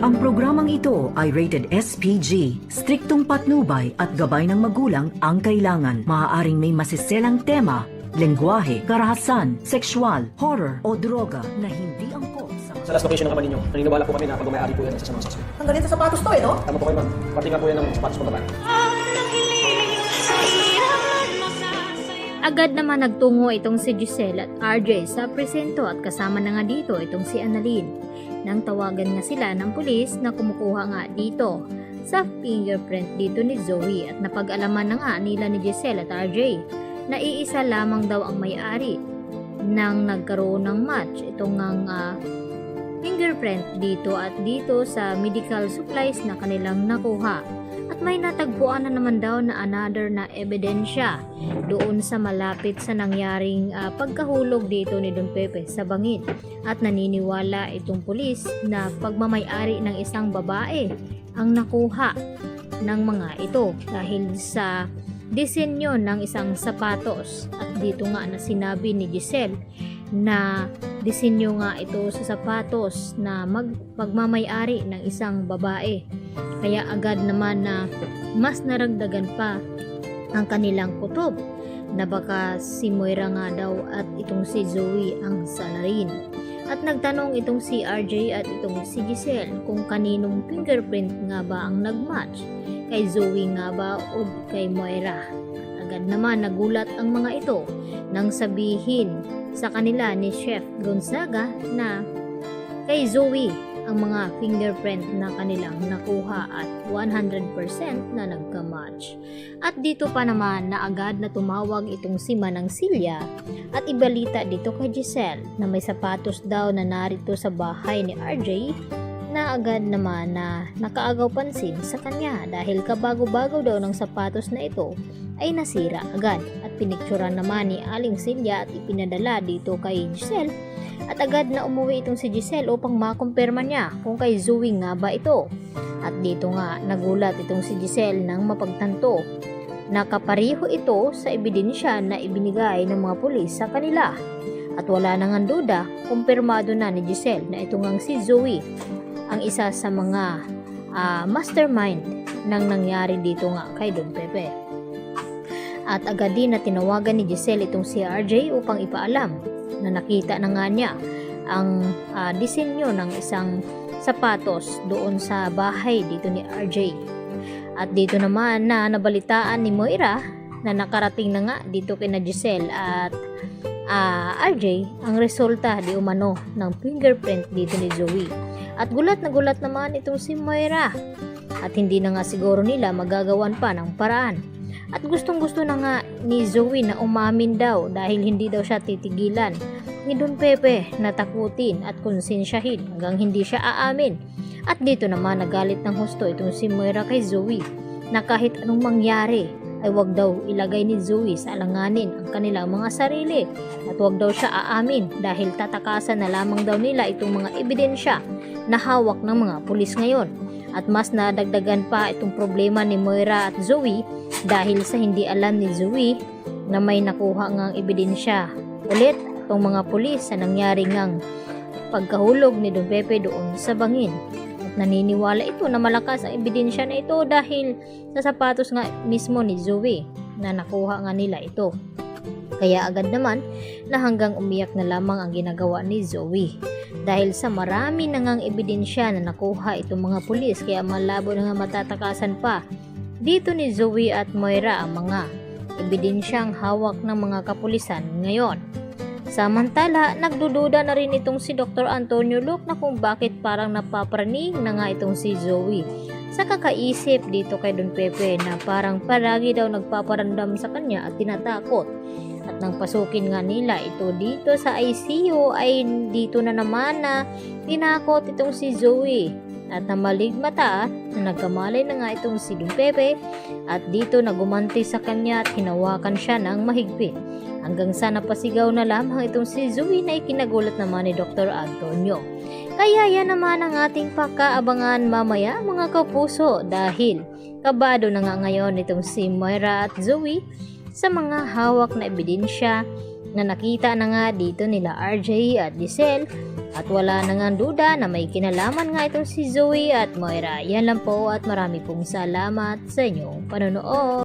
Ang programang ito ay rated SPG. Striktong patnubay at gabay ng magulang ang kailangan. Maaaring may masiselang tema, lengguwahe, karahasan, sexual, horror o droga na hindi angkop sa... Sa last location ng ama ninyo, naniniwala po kami na pag-umayari po yan isa sa mga suspect. Ang galing sa sapatos to no? Tama po kayo ma'am. Pati nga po yan ng sapatos po babae. Agad naman nagtungo itong si Giselle at RJ sa presento at kasama na nga dito itong si Annalyn. Nang tawagan nga sila ng pulis na kumukuha nga dito sa fingerprint dito ni Zoe at napag-alaman na nga nila ni Giselle at RJ na iisa lamang daw ang may-ari nang nagkaroon ng match itong fingerprint dito at dito sa medical supplies na kanilang nakuha. At may natagpuan na naman daw na another na ebidensya doon sa malapit sa nangyaring pagkahulog dito ni Don Pepe sa bangin. At naniniwala itong pulis na pagmamay-ari ng isang babae ang nakuha ng mga ito dahil sa disenyo ng isang sapatos. At dito nga na sinabi ni Giselle na disenyo nga ito sa sapatos na pagmamay-ari ng isang babae. Kaya agad naman na mas naragdagan pa ang kanilang kutob na baka si Moira nga daw at itong si Zoe ang salarin. At nagtanong itong si RJ at itong si Giselle kung kaninong fingerprint nga ba ang nagmatch, kay Zoe nga ba o kay Moira. At agad naman nagulat ang mga ito nang sabihin sa kanila ni Chef Gonzaga na kay Zoe ang mga fingerprint na kanilang nakuha at 100% na nagka-match. At dito pa naman na agad na tumawag itong si Manang Silya at ibalita dito kay Giselle na may sapatos daw na narito sa bahay ni RJ na agad naman na nakaagaw pansin sa kanya dahil kabago-bago daw ng sapatos na ito ay nasira agad. At pinikturan naman ni Aling Silya at ipinadala dito kay Giselle. At agad na umuwi itong si Giselle upang makumpirma niya kung kay Zoe nga ba ito. At dito nga nagulat itong si Giselle nang mapagtanto na kapareho ito sa ebidensya na ibinigay ng mga pulis sa kanila. At wala nang duda, kumpirmado na ni Giselle na ito ngang si Zoe ang isa sa mga mastermind ng nangyari dito nga kay Don Pepe. At agad din na tinawagan ni Giselle itong si RJ upang ipaalam na nakita na nga niya ang disenyo ng isang sapatos doon sa bahay dito ni RJ. At dito naman na nabalitaan ni Moira na nakarating na nga dito kina Giselle at RJ ang resulta di umano ng fingerprint dito ni Zoe. At gulat na gulat naman itong si Moira at hindi na nga siguro nila magagawan pa ng paraan. At gustong-gusto na nga ni Zoe na umamin daw dahil hindi daw siya titigilan ni Don Pepe na takutin at konsensyahin hanggang hindi siya aamin. At dito naman nagalit ng husto itong si Moira kay Zoe na kahit anong mangyari ay wag daw ilagay ni Zoe sa alanganin ang kanilang mga sarili at wag daw siya aamin dahil tatakasan na lamang daw nila itong mga ebidensya na hawak ng mga pulis ngayon. At mas nadagdagan pa itong problema ni Moira at Zoe dahil sa hindi alam ni Zoe na may nakuha ngang ebidensya ulit itong mga pulis sa nangyari ngang pagkahulog ni Don Pepe doon sa bangin. At naniniwala ito na malakas ang ebidensya na ito dahil sa sapatos nga mismo ni Zoe na nakuha nga nila ito. Kaya agad naman na hanggang umiyak na lamang ang ginagawa ni Zoe dahil sa marami na ngang ebidensya na nakuha itong mga pulis, kaya malabo na nga matatakasan pa dito ni Zoe at Moira ang mga ebidensyang hawak ng mga kapulisan ngayon. Samantala, nagdududa na rin itong si Dr. Antonio Luke na kung bakit parang napapraning na nga itong si Zoe sa kakaisip dito kay Don Pepe na parang palagi daw nagpaparandam sa kanya at tinatakot. At nang pasukin nga nila ito dito sa ICU ay dito na naman na tinakot itong si Zoe at namaligmata na nagkamalay na nga itong si Don Pepe at dito nagumanti sa kanya at hinawakan siya ng mahigpit hanggang sa napasigaw na lamang itong si Zoe na ikinagulat naman ni Dr. Antonio. Kaya yan naman ang ating pakaabangan mamaya mga kapuso dahil kabado na nga ngayon itong si Moira at Zoe sa mga hawak na ebidensya na nakita na nga dito nila RJ at Giselle At wala na nga duda na may kinalaman nga itong si Zoe at Moira. Yan lang po at marami pong salamat sa inyong panonood.